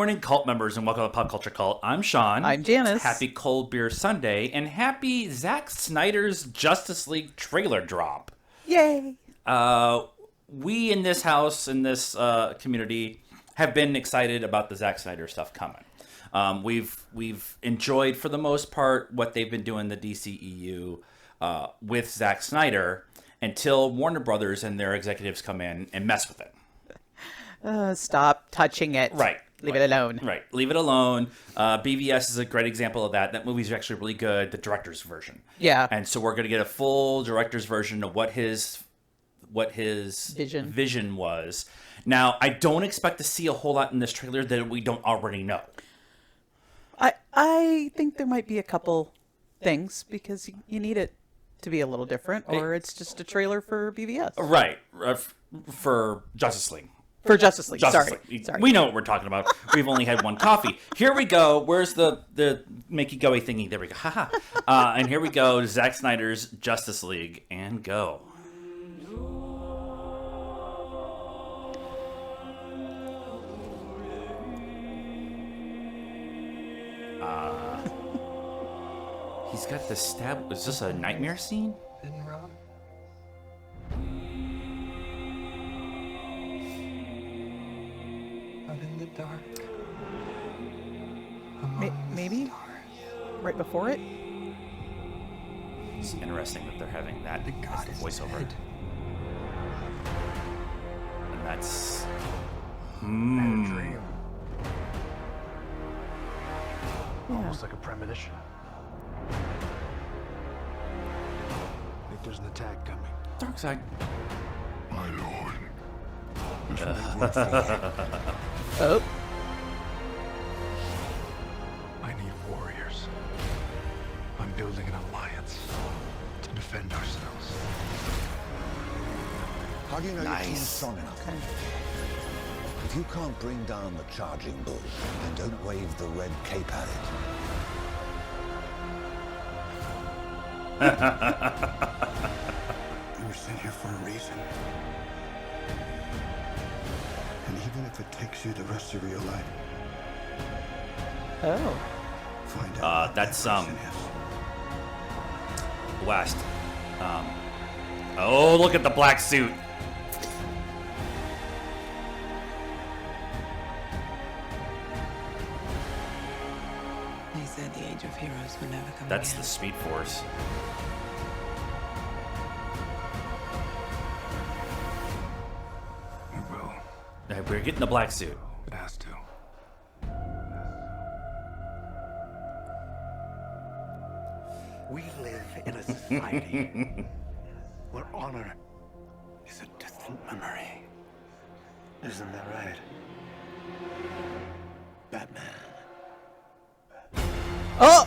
morning, cult members, and welcome to Pop Culture Cult. I'm Sean. I'm Janice. Happy Cold Beer Sunday, and happy Zack Snyder's Justice League trailer drop. Yay! We in this house, in this community, have been excited about the Zack Snyder stuff coming. We've enjoyed, for the most part, what they've been doing in the DCEU with Zack Snyder until Warner Brothers and their executives come in and mess with it. Stop touching it. Right. Leave it alone. Right. Leave it alone. BVS is a great example of that. That movie's actually really good, the director's version. Yeah. And so we're going to get a full director's version of what his vision was. Now, I don't expect to see a whole lot in this trailer that we don't already know. I think there might be a couple things because you need it to be a little different, or it's just a trailer for BVS. Right. For Justice League. For Justice League. Sorry. We know what we're talking about. We've only had one coffee. Here we go. Where's the makey goey thingy? There we go. Haha. And here we go. Zack Snyder's Justice League. And go. He's got the stab. Is this a nightmare scene? In the dark. Maybe right before it. It's interesting that they're having that as the voiceover. And that's Dream. Yeah. Almost like a premonition. I think there's an attack coming. Dark Side. My lord. Oh. I need warriors. I'm building an alliance to defend ourselves. How do you know your team's Nice. strong enough? If you can't bring down the charging bull, then don't wave the red cape at it. You were sent here for a reason. And even if it takes you the rest of your life, Oh. find out what that's, that reason is. West. Oh, look at the black suit. They said the age of heroes would never come That's again. the Speed Force. It will. Hey, we're getting the black suit. It has to. We live in a society where honor is a distant memory. Isn't that right? Batman. Oh.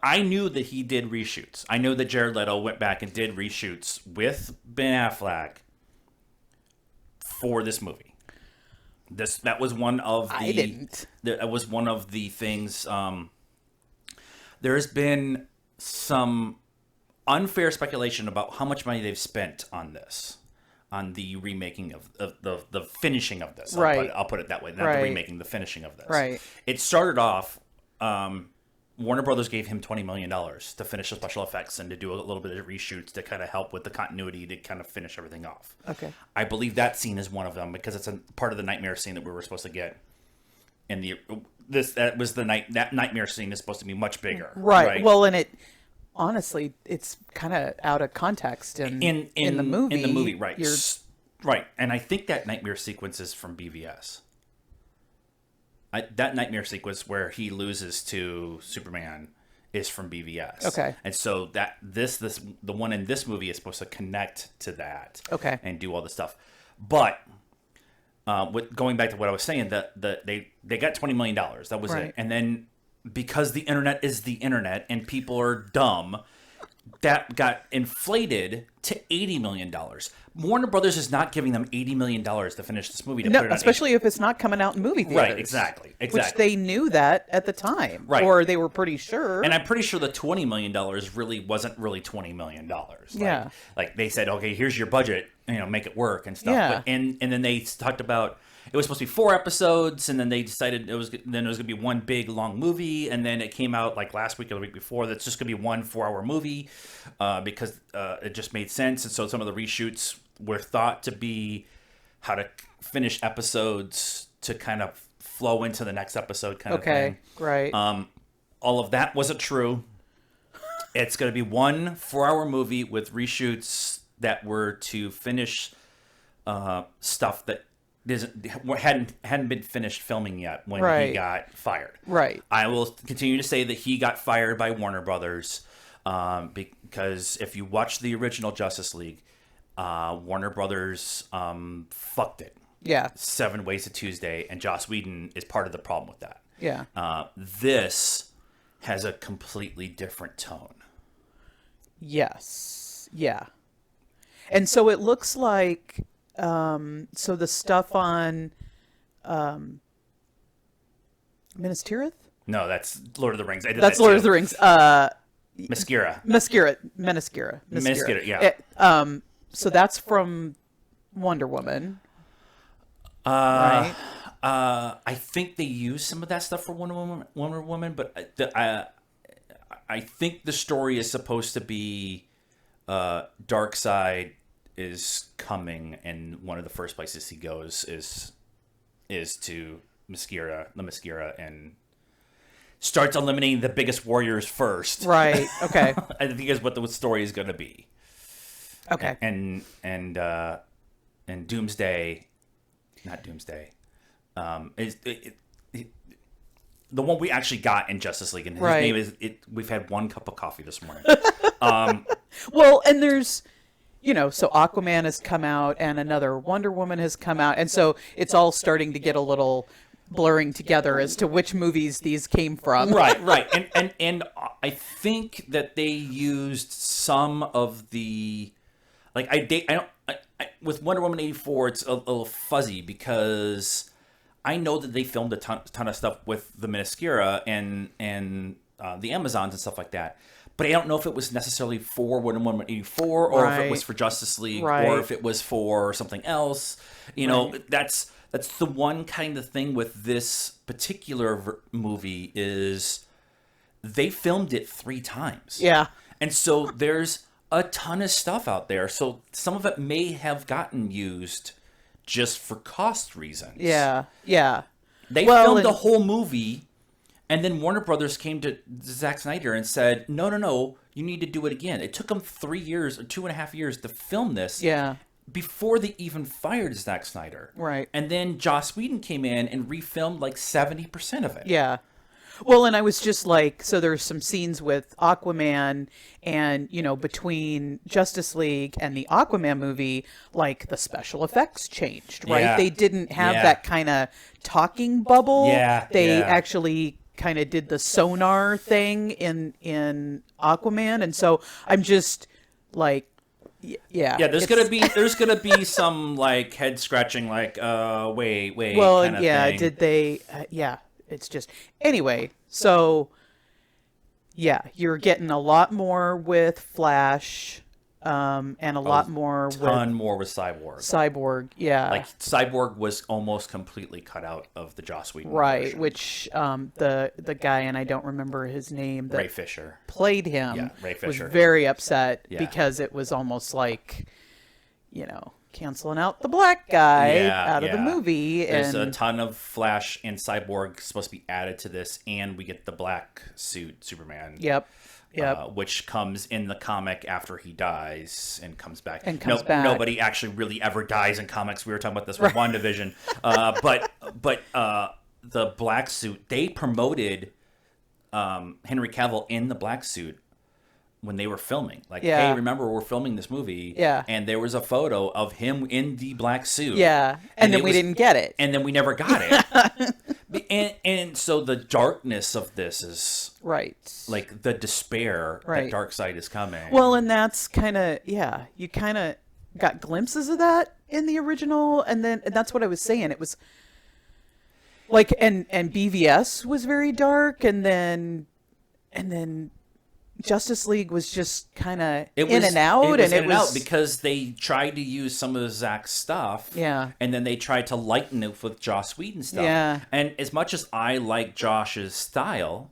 I knew that he did reshoots. I know that Jared Leto went back and did reshoots with Ben Affleck for this movie. That was one of the. I didn't. That was one of the things. There has been some unfair speculation about how much money they've spent on this, on the remaking of the finishing of this. Right. I'll put it that way. Not Right. the remaking, the finishing of this. Right. It started off. Warner Brothers gave him $20 million to finish the special effects and to do a little bit of reshoots to kind of help with the continuity to kind of finish everything off. Okay. I believe that scene is one of them because it's a part of the nightmare scene that we were supposed to get. And that nightmare scene is supposed to be much bigger. Right. Well, and honestly, it's kind of out of context in the movie. In the movie, right. Right. And I think that nightmare sequence is from BVS. That nightmare sequence where he loses to Superman is from BVS. Okay. And so that the one in this movie is supposed to connect to that. Okay. And do all this stuff. But going back to what I was saying, they got $20 million. That was Right. it. And then because the internet is the internet and people are dumb, that got inflated to $80 million. Warner Brothers is not giving them $80 million to finish this movie. To No, put it on especially if it's not coming out in movie theaters. Right, exactly. Which they knew that at the time. Right. Or they were pretty sure. And I'm pretty sure the $20 million really wasn't really $20 million. Yeah. Like they said, okay, here's your budget, make it work and stuff. Yeah. But, and then they talked about, it was supposed to be 4 episodes, and then they decided it was going to be one big long movie, and then it came out like last week or the week before that's just going to be one 4-hour movie because it just made sense. And so some of the reshoots were thought to be how to finish episodes to kind of flow into the next episode kind of thing. Right. All of that wasn't true. It's going to be one 4-hour movie with reshoots that were to finish stuff that hadn't been finished filming yet when he got fired. Right. I will continue to say that he got fired by Warner Brothers because if you watch the original Justice League, Warner Brothers fucked it. Yeah. 7 Ways to Tuesday, and Joss Whedon is part of the problem with that. Yeah. This has a completely different tone. Yes. Yeah. And so it looks like so the stuff on Minas Tirith? No, that's Lord of the Rings. That's Lord of the Rings. Mascara. Mascara, yeah. So that's from Wonder Woman. Right? I think they use some of that stuff for Wonder Woman, but I think the story is supposed to be Darkseid is coming, and one of the first places he goes is to the Mascara, and starts eliminating the biggest warriors first. Right. Okay. I think is what the story is going to be. Okay. And Doomsday, not Doomsday, is the one we actually got in Justice League, and his name is. We've had one cup of coffee this morning. Well, and there's. So Aquaman has come out and another Wonder Woman has come out. And so it's all starting to get a little blurring together as to which movies these came from. Right. And I think that they used some of the, like, with Wonder Woman 84, it's a little fuzzy because I know that they filmed a ton of stuff with the Mascara and the Amazons and stuff like that. But I don't know if it was necessarily for Wonder Woman 84 or if it was for Justice League or if it was for something else. That's the one kind of thing with this particular movie is they filmed it 3 times. Yeah. And so there's a ton of stuff out there. So some of it may have gotten used just for cost reasons. Yeah. Yeah. They filmed the whole movie. And then Warner Brothers came to Zack Snyder and said, no, you need to do it again. It took them 3 years or 2.5 years to film this. Yeah. Before they even fired Zack Snyder. Right. And then Joss Whedon came in and refilmed like 70% of it. Yeah. Well, and I was just like, so there's some scenes with Aquaman and, between Justice League and the Aquaman movie, like the special effects changed, right? Yeah. They didn't have that kind of talking bubble. Yeah. They actually kind of did the sonar thing in Aquaman. And so I'm just like, yeah. There's gonna be some like head scratching, like wait. Well, kind of thing. Did they? It's just anyway. So you're getting a lot more with Flash, and a lot more with Cyborg. Yeah, like Cyborg was almost completely cut out of the Joss Whedon version. Which the guy, and I don't remember his name, that Ray Fisher played him, Ray was Fisher. very upset because it was almost like, canceling out the black guy out of the movie. There's and a ton of Flash and Cyborg supposed to be added to this, and we get the black suit Superman. Yep. Which comes in the comic after he dies and comes back. Back. Nobody actually really ever dies in comics. We were talking about this with WandaVision. But the black suit, they promoted Henry Cavill in the black suit when they were filming. Like, hey, remember, we're filming this movie. Yeah. And there was a photo of him in the black suit. Yeah. And then we didn't get it. And then we never got it. And so the darkness of this is right, like the despair Right. that Darkseid is coming. well, and that's kind of, yeah, you kind of got glimpses of that in the original, and that's what I was saying. It was like, and BVS was very dark, and then Justice League was just kind of in and out, and it was because they tried to use some of Zack's stuff, Yeah. and then they tried to lighten it with Joss Whedon stuff, Yeah. And as much as I like Joss's style,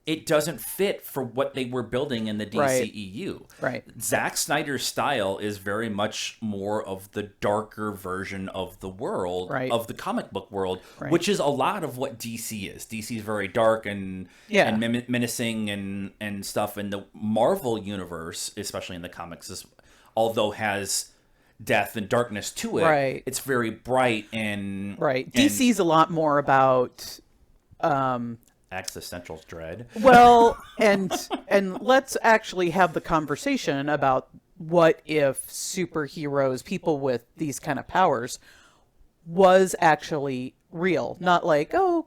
it doesn't fit for what they were building in the DCEU. Right. Zack Snyder's style is very much more of the darker version of the world, Right. of the comic book world, Right. which is a lot of what DC is. DC is very dark and menacing and stuff. And the Marvel universe, especially in the comics, although has death and darkness to it, Right. it's very bright and right. and DC's a lot more about existential dread. well, and let's actually have the conversation about what if superheroes, people with these kind of powers, was actually real. Not like, oh,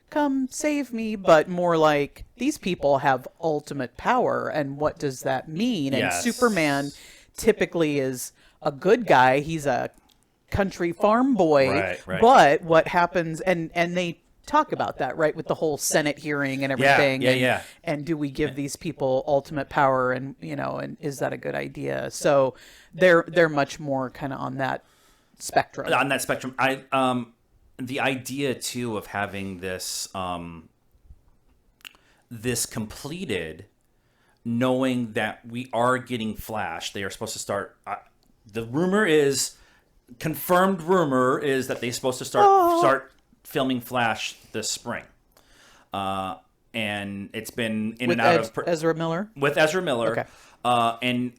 come save me, but more like these people have ultimate power, and what does that mean? Yes. And Superman typically is a good guy. He's a country farm boy. Right. But what happens, and they talk about that, right, with the whole Senate hearing and everything. Yeah. And do we give these people ultimate power, and and is that a good idea? So they're much more kind of on that spectrum. On that spectrum, the idea too of having this this completed, knowing that we are getting Flash. They are supposed to start. The confirmed rumor is that they're supposed to start filming Flash this spring. And it's been in with and out of Ezra Miller. with Ezra Miller. Okay. And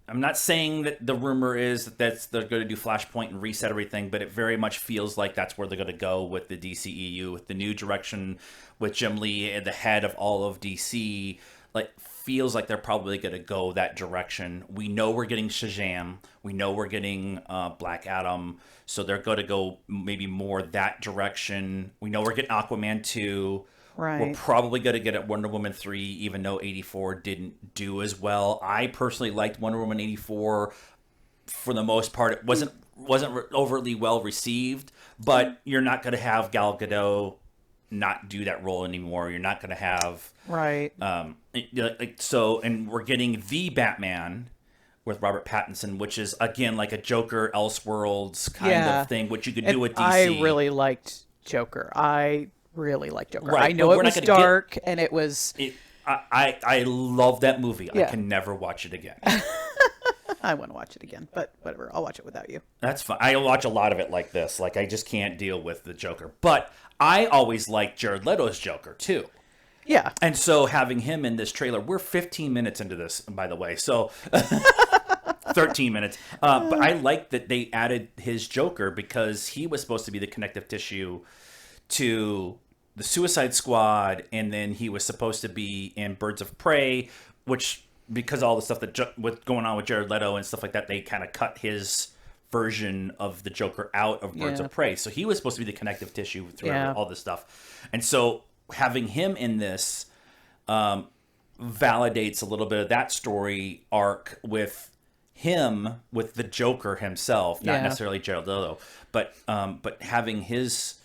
I'm not saying that the rumor is that they're going to do Flashpoint and reset everything, but it very much feels like that's where they're going to go with the DCEU, with the new direction, with Jim Lee at the head of all of DC. Like, feels like they're probably going to go that direction. We know we're getting Shazam. We know we're getting Black Adam. So they're going to go maybe more that direction. We know we're getting Aquaman 2. Right. We're probably going to get Wonder Woman 3, even though 84 didn't do as well. I personally liked Wonder Woman 84 for the most part. It wasn't overtly well received, but you're not going to have Gal Gadot not do that role anymore. You're not going to have Right. so, and we're getting the Batman with Robert Pattinson, which is again like a Joker Elseworlds kind of thing, which you could do with DC. I really liked Joker. I Joker. Right, I know but it we're not was gonna dark, and it was. I love that movie. Yeah. I can never watch it again. I want to watch it again, but whatever. I'll watch it without you. That's fine. I watch a lot of it like this. Like, I just can't deal with the Joker. But I always liked Jared Leto's Joker, too. Yeah. And so having him in this trailer, we're 15 minutes into this, by the way. So 13 minutes. But I like that they added his Joker because he was supposed to be the connective tissue to the Suicide Squad. And then he was supposed to be in Birds of Prey, which, because all the stuff with going on with Jared Leto and stuff like that, they kind of cut his version of the Joker out of Birds of Prey. So he was supposed to be the connective tissue through all this stuff. And so having him in this validates a little bit of that story arc with him, with the Joker himself, not necessarily Jared Leto, but having his,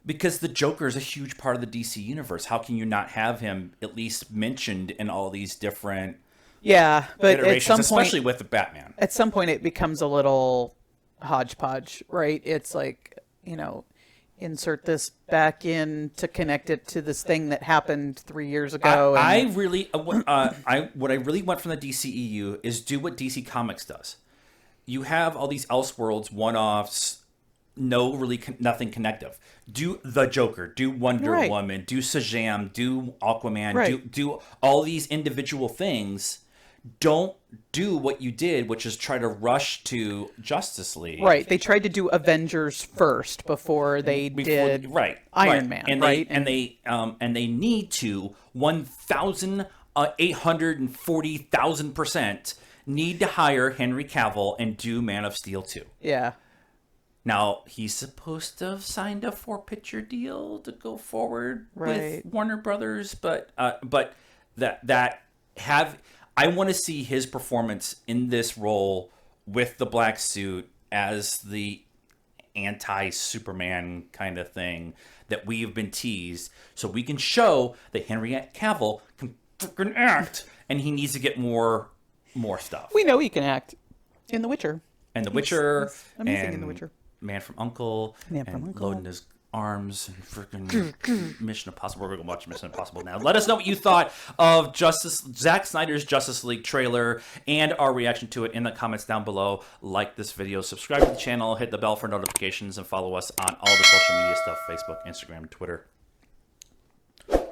because the Joker is a huge part of the DC universe. How can you not have him at least mentioned in all these different but iterations, at some point, especially with the Batman? At some point, it becomes a little hodgepodge, right? It's like, insert this back in to connect it to this thing that happened 3 years ago. What I really want from the DCEU is do what DC Comics does. You have all these Elseworlds one-offs, nothing connective. Do the Joker, do Wonder Woman, do Shazam, do Aquaman, do all these individual things. Don't do what you did, which is try to rush to Justice League. Right. They tried to do Avengers first before they did Iron Man. And they need to 1,840,000% need to hire Henry Cavill and do Man of Steel 2. Yeah. Now, he's supposed to have signed a 4-picture deal to go forward with Warner Brothers, but I want to see his performance in this role with the black suit as the anti-Superman kind of thing that we have been teased, so we can show that Henry Cavill can freaking act, and he needs to get more stuff. We know he can act in The Witcher. And The Witcher, he's amazing and in The Witcher. Man from U.N.C.L.E. and loading his arms and freaking Mission Impossible. We're going to watch Mission Impossible now. Let us know what you thought of Zack Snyder's Justice League trailer and our reaction to it in the comments down below. Like this video, subscribe to the channel, hit the bell for notifications, and follow us on all the social media stuff, Facebook, Instagram, Twitter.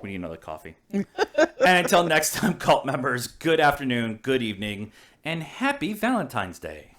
We need another coffee. And until next time, cult members, good afternoon, good evening, and happy Valentine's Day.